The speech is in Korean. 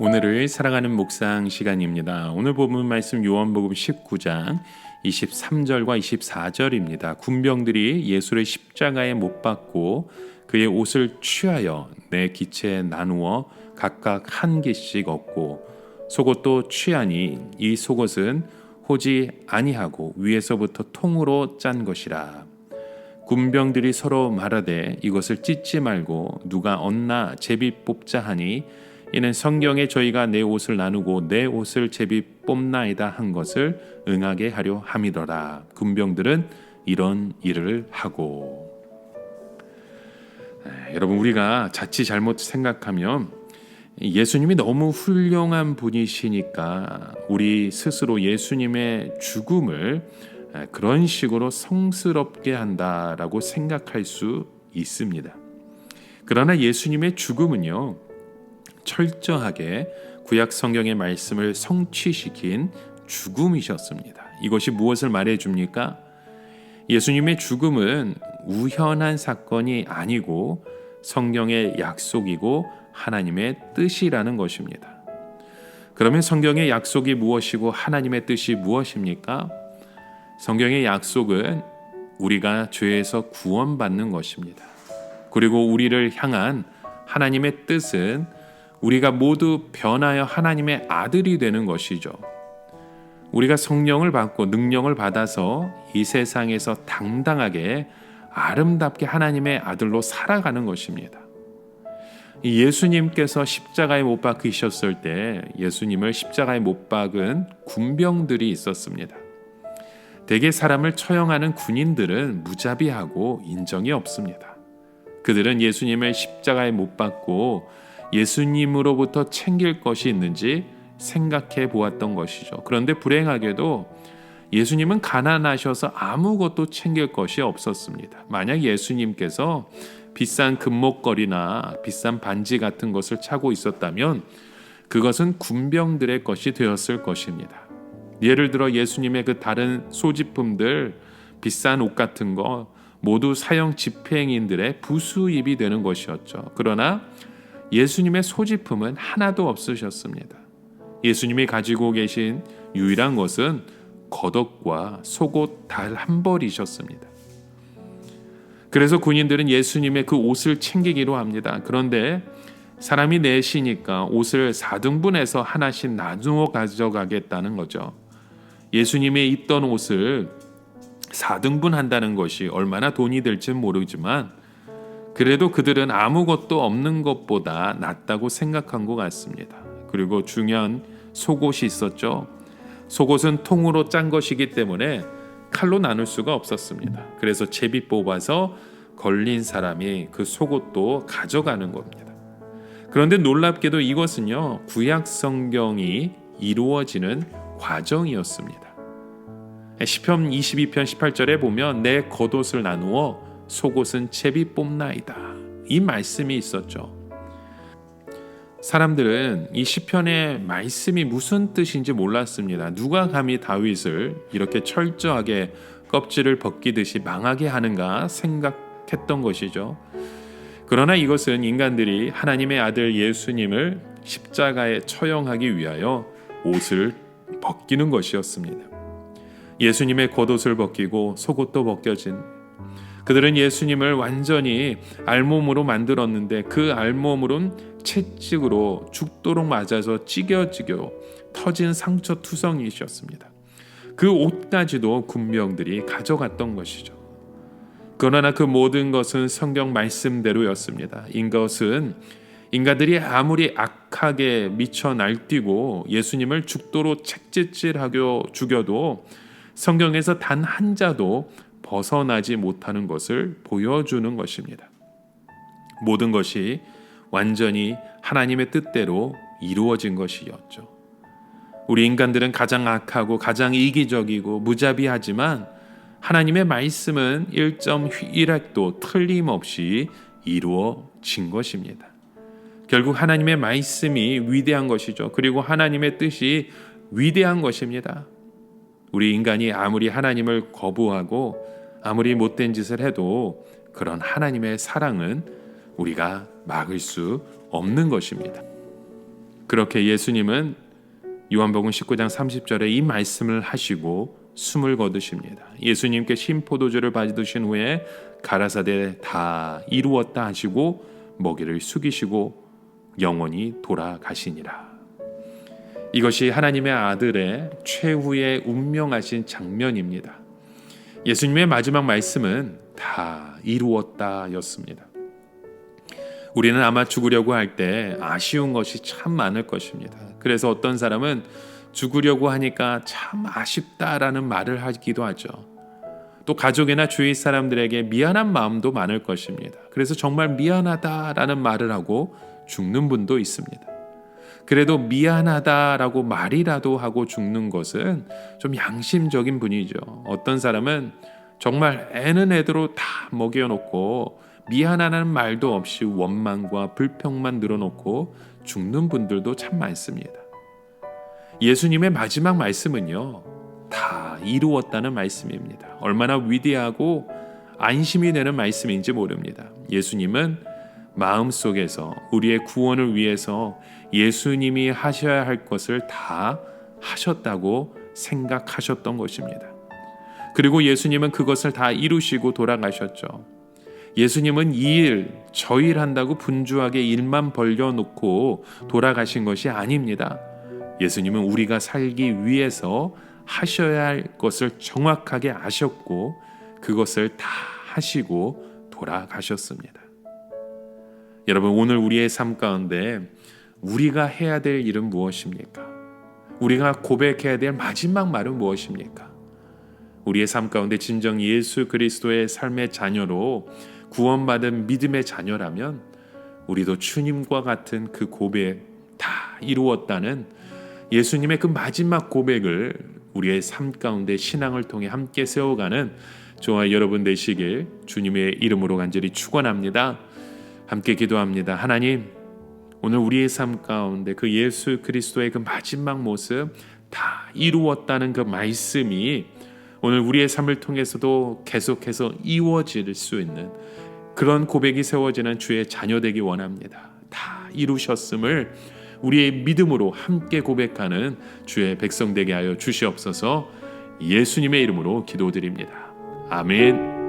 오늘을 사랑하는 묵상 시간입니다. 오늘 본문 말씀 요한복음 19장 23절과 24절입니다. 군병들이 예수를 십자가에 못 박고 그의 옷을 취하여 네 기체에 나누어 각각 한 개씩 얻고 속옷도 취하니 이 속옷은 호지 아니하고 위에서부터 통으로 짠 것이라. 군병들이 서로 말하되 이것을 찢지 말고 누가 얻나 제비 뽑자 하니 이는 성경에 저희가 내 옷을 나누고 내 옷을 제비 뽑나이다 한 것을 응하게 하려 함이더라. 군병들은 이런 일을 하고. 여러분, 우리가 자칫 잘못 생각하면 예수님이 너무 훌륭한 분이시니까 우리 스스로 예수님의 죽음을 그런 식으로 성스럽게 한다라고 생각할 수 있습니다. 그러나 예수님의 죽음은요, 철저하게 구약 성경의 말씀을 성취시킨 죽음이셨습니다. 이것이 무엇을 말해줍니까? 예수님의 죽음은 우연한 사건이 아니고 성경의 약속이고 하나님의 뜻이라는 것입니다. 그러면 성경의 약속이 무엇이고 하나님의 뜻이 무엇입니까? 성경의 약속은 우리가 죄에서 구원받는 것입니다. 그리고 우리를 향한 하나님의 뜻은 우리가 모두 변하여 하나님의 아들이 되는 것이죠. 우리가 성령을 받고 능력을 받아서 이 세상에서 당당하게 아름답게 하나님의 아들로 살아가는 것입니다. 예수님께서 십자가에 못 박히셨을 때 예수님을 십자가에 못 박은 군병들이 있었습니다. 대개 사람을 처형하는 군인들은 무자비하고 인정이 없습니다. 그들은 예수님을 십자가에 못 박고 예수님으로부터 챙길 것이 있는지 생각해 보았던 것이죠. 그런데 불행하게도 예수님은 가난하셔서 아무것도 챙길 것이 없었습니다. 만약 예수님께서 비싼 금목걸이나 비싼 반지 같은 것을 차고 있었다면 그것은 군병들의 것이 되었을 것입니다. 예를 들어 예수님의 그 다른 소지품들, 비싼 옷 같은 거 모두 사형 집행인들의 부수입이 되는 것이었죠. 그러나 예수님의 소지품은 하나도 없으셨습니다. 예수님이 가지고 계신 유일한 것은 겉옷과 속옷 단 한 벌이셨습니다. 그래서 군인들은 예수님의 그 옷을 챙기기로 합니다. 그런데 사람이 넷이니까 옷을 4등분해서 하나씩 나누어 가져가겠다는 거죠. 예수님이 입던 옷을 4등분 한다는 것이 얼마나 돈이 될지는 모르지만 그래도 그들은 아무것도 없는 것보다 낫다고 생각한 것 같습니다. 그리고 중요한 속옷이 있었죠. 속옷은 통으로 짠 것이기 때문에 칼로 나눌 수가 없었습니다. 그래서 제비 뽑아서 걸린 사람이 그 속옷도 가져가는 겁니다. 그런데 놀랍게도 이것은요, 구약 성경이 이루어지는 과정이었습니다. 시편 22편 18절에 보면 내 겉옷을 나누어 속옷은 제비 뽑나이다. 이 말씀이 있었죠. 사람들은 이 시편의 말씀이 무슨 뜻인지 몰랐습니다. 누가 감히 다윗을 이렇게 철저하게 껍질을 벗기듯이 망하게 하는가 생각했던 것이죠. 그러나 이것은 인간들이 하나님의 아들 예수님을 십자가에 처형하기 위하여 옷을 벗기는 것이었습니다. 예수님의 겉옷을 벗기고 속옷도 벗겨진 그들은 예수님을 완전히 알몸으로 만들었는데 그 알몸으로는 채찍으로 죽도록 맞아서 찢겨 터진 상처투성이셨습니다. 그 옷까지도 군병들이 가져갔던 것이죠. 그러나 그 모든 것은 성경 말씀대로였습니다. 이것은 인간들이 아무리 악하게 미쳐 날뛰고 예수님을 죽도록 채찍질하고 죽여도 성경에서 단 한 자도 벗어나지 못하는 것을 보여주는 것입니다. 모든 것이 완전히 하나님의 뜻대로 이루어진 것이었죠. 우리 인간들은 가장 악하고 가장 이기적이고 무자비하지만 하나님의 말씀은 1.1획도 틀림없이 이루어진 것입니다. 결국 하나님의 말씀이 위대한 것이죠. 그리고 하나님의 뜻이 위대한 것입니다. 우리 인간이 아무리 하나님을 거부하고 아무리 못된 짓을 해도 그런 하나님의 사랑은 우리가 막을 수 없는 것입니다. 그렇게 예수님은 요한복음 19장 30절에 이 말씀을 하시고 숨을 거두십니다. 예수님께 신포도주를 받으신 후에 가라사대 다 이루었다 하시고 먹이를 숙이시고 영원히 돌아가시니라. 이것이 하나님의 아들의 최후의 운명하신 장면입니다. 예수님의 마지막 말씀은 다 이루었다 였습니다. 우리는 아마 죽으려고 할 때 아쉬운 것이 참 많을 것입니다. 그래서 어떤 사람은 죽으려고 하니까 참 아쉽다라는 말을 하기도 하죠. 또 가족이나 주위 사람들에게 미안한 마음도 많을 것입니다. 그래서 정말 미안하다라는 말을 하고 죽는 분도 있습니다. 그래도 미안하다라고 말이라도 하고 죽는 것은 좀 양심적인 분이죠. 어떤 사람은 정말 애는 애대로 다 먹여놓고 미안하다는 말도 없이 원망과 불평만 늘어놓고 죽는 분들도 참 많습니다. 예수님의 마지막 말씀은요, 다 이루었다는 말씀입니다. 얼마나 위대하고 안심이 되는 말씀인지 모릅니다. 예수님은 마음속에서 우리의 구원을 위해서 예수님이 하셔야 할 것을 다 하셨다고 생각하셨던 것입니다. 그리고 예수님은 그것을 다 이루시고 돌아가셨죠. 예수님은 이 일, 저 일 한다고 분주하게 일만 벌려놓고 돌아가신 것이 아닙니다. 예수님은 우리가 살기 위해서 하셔야 할 것을 정확하게 아셨고 그것을 다 하시고 돌아가셨습니다. 여러분, 오늘 우리의 삶 가운데 우리가 해야 될 일은 무엇입니까? 우리가 고백해야 될 마지막 말은 무엇입니까? 우리의 삶 가운데 진정 예수 그리스도의 삶의 자녀로 구원받은 믿음의 자녀라면 우리도 주님과 같은 그 고백 다 이루었다는 예수님의 그 마지막 고백을 우리의 삶 가운데 신앙을 통해 함께 세워가는 저와 여러분 되시길 주님의 이름으로 간절히 축원합니다. 함께 기도합니다. 하나님, 오늘 우리의 삶 가운데 그 예수 그리스도의 그 마지막 모습 다 이루었다는 그 말씀이 오늘 우리의 삶을 통해서도 계속해서 이루어질 수 있는 그런 고백이 세워지는 주의 자녀 되기 원합니다. 다 이루셨음을 우리의 믿음으로 함께 고백하는 주의 백성 되게 하여 주시옵소서. 예수님의 이름으로 기도드립니다. 아멘.